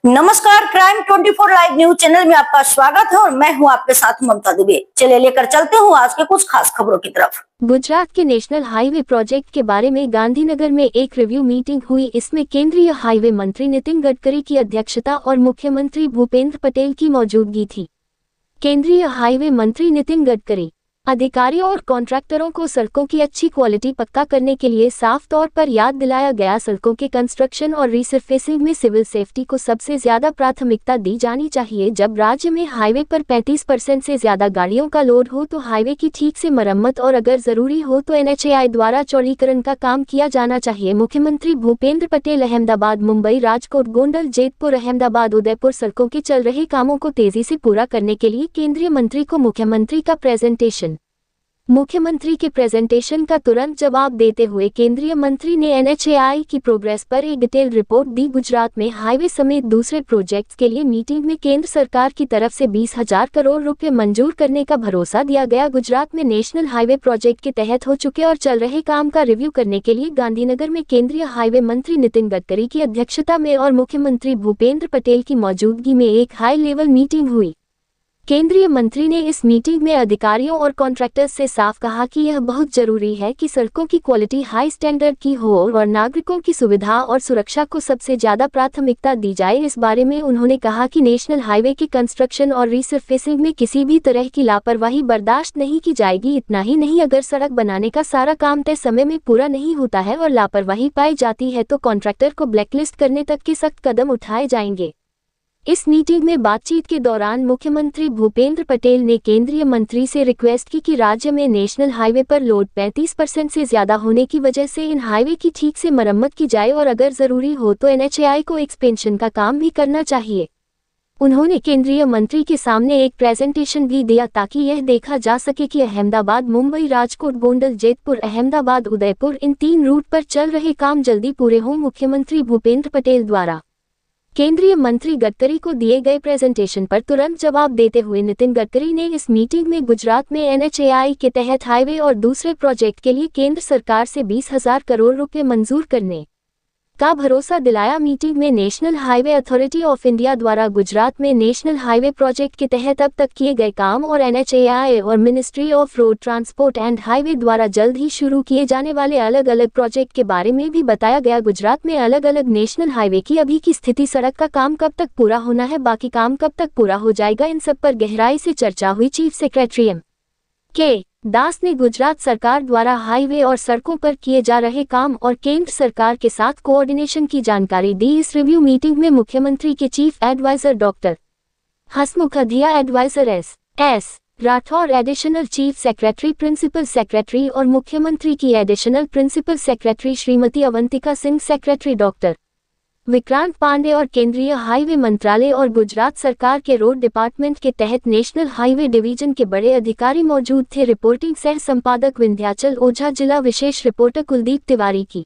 नमस्कार, crime 24 live news channel में आपका स्वागत है और मैं हूं आपके साथ ममता दुबे। चलिए लेकर चलते हूं आज के कुछ खास खबरों की तरफ। गुजरात के नेशनल हाईवे प्रोजेक्ट के बारे में गांधीनगर में एक रिव्यू मीटिंग हुई। इसमें केंद्रीय हाईवे मंत्री नितिन गडकरी की अध्यक्षता और मुख्यमंत्री भूपेंद्र पटेल की मौजूदगी थी। केंद्रीय हाईवे मंत्री नितिन गडकरी अधिकारियों और कॉन्ट्रैक्टरों को सड़कों की अच्छी क्वालिटी पक्का करने के लिए साफ तौर पर याद दिलाया गया। सड़कों के कंस्ट्रक्शन और रीसरफेसिंग में सिविल सेफ्टी को सबसे ज्यादा प्राथमिकता दी जानी चाहिए। जब राज्य में हाईवे पर 35% से ज्यादा गाड़ियों का लोड हो तो हाईवे की ठीक से मरम्मत और अगर जरूरी हो तो NHAI द्वारा चौड़ीकरण का काम किया जाना चाहिए। मुख्यमंत्री भूपेंद्र पटेल अहमदाबाद, मुंबई, राजकोट, गोंडल, जैतपुर, अहमदाबाद, उदयपुर सड़कों के चल रहे कामों को तेजी से पूरा करने के लिए केंद्रीय मंत्री को मुख्यमंत्री के प्रेजेंटेशन का तुरंत जवाब देते हुए केंद्रीय मंत्री ने NHAI की प्रोग्रेस पर एक डिटेल रिपोर्ट दी। गुजरात में हाईवे समेत दूसरे प्रोजेक्ट्स के लिए मीटिंग में केंद्र सरकार की तरफ से 20,000 करोड़ रुपए मंजूर करने का भरोसा दिया गया। गुजरात में नेशनल हाईवे प्रोजेक्ट के तहत हो चुके और चल रहे काम का रिव्यू करने के लिए गांधीनगर में केंद्रीय हाईवे मंत्री नितिन गडकरी की अध्यक्षता में और मुख्यमंत्री भूपेंद्र पटेल की मौजूदगी में एक हाई लेवल मीटिंग हुई। केंद्रीय मंत्री ने इस मीटिंग में अधिकारियों और कॉन्ट्रैक्टर्स से साफ कहा कि यह बहुत जरूरी है कि सड़कों की क्वालिटी हाई स्टैंडर्ड की हो और नागरिकों की सुविधा और सुरक्षा को सबसे ज्यादा प्राथमिकता दी जाए। इस बारे में उन्होंने कहा कि नेशनल हाईवे के कंस्ट्रक्शन और रीसरफेसिंग में किसी भी तरह की लापरवाही बर्दाश्त नहीं की जाएगी। इतना ही नहीं, अगर सड़क बनाने का सारा काम तय समय में पूरा नहीं होता है और लापरवाही पाई जाती है तो कॉन्ट्रैक्टर को ब्लैकलिस्ट करने तक के सख्त कदम उठाए जाएंगे। इस मीटिंग में बातचीत के दौरान मुख्यमंत्री भूपेंद्र पटेल ने केंद्रीय मंत्री से रिक्वेस्ट की कि राज्य में नेशनल हाईवे पर लोड 35% से ज्यादा होने की वजह से इन हाईवे की ठीक से मरम्मत की जाए और अगर जरूरी हो तो NHAI को एक्सपेंशन का काम भी करना चाहिए। उन्होंने केंद्रीय मंत्री के सामने एक प्रेजेंटेशन भी दिया ताकि यह देखा जा सके कि अहमदाबाद, मुंबई, राजकोट, गोंडल, जैतपुर, अहमदाबाद, उदयपुर इन 3 रूट पर चल रहे काम जल्दी पूरे हों। मुख्यमंत्री भूपेंद्र पटेल द्वारा केंद्रीय मंत्री गडकरी को दिए गए प्रेजेंटेशन पर तुरंत जवाब देते हुए नितिन गडकरी ने इस मीटिंग में गुजरात में NHAI के तहत हाईवे और दूसरे प्रोजेक्ट के लिए केंद्र सरकार से 20,000 करोड़ रुपए मंजूर करने का भरोसा दिलाया। मीटिंग में national highway authority of India द्वारा गुजरात में नेशनल हाईवे प्रोजेक्ट के तहत अब तक किए गए काम और NHAI और ministry of road transport and highway द्वारा जल्द ही शुरू किए जाने वाले अलग अलग प्रोजेक्ट के बारे में भी बताया गया। गुजरात में अलग अलग नेशनल हाईवे की अभी की स्थिति, सड़क का काम कब तक पूरा होना है, बाकी काम कब तक पूरा हो जाएगा, इन सब पर गहराई से चर्चा हुई। Chief secretary M.K. दास ने गुजरात सरकार द्वारा हाईवे और सड़कों पर किए जा रहे काम और केंद्र सरकार के साथ कोऑर्डिनेशन की जानकारी दी। इस रिव्यू मीटिंग में मुख्यमंत्री के chief adviser doctor Hasmukh Adhia, adviser S. Rathore, additional chief secretary, principal secretary और मुख्यमंत्री की additional principal secretary Shrimati Avantika Singh, secretary doctor Vikrant Pandey और केंद्रीय हाईवे मंत्रालय और गुजरात सरकार के रोड डिपार्टमेंट के तहत नेशनल हाईवे डिवीजन के बड़े अधिकारी मौजूद थे। रिपोर्टिंग सह संपादक विंध्याचल ओझा, जिला विशेष रिपोर्टर कुलदीप तिवारी की।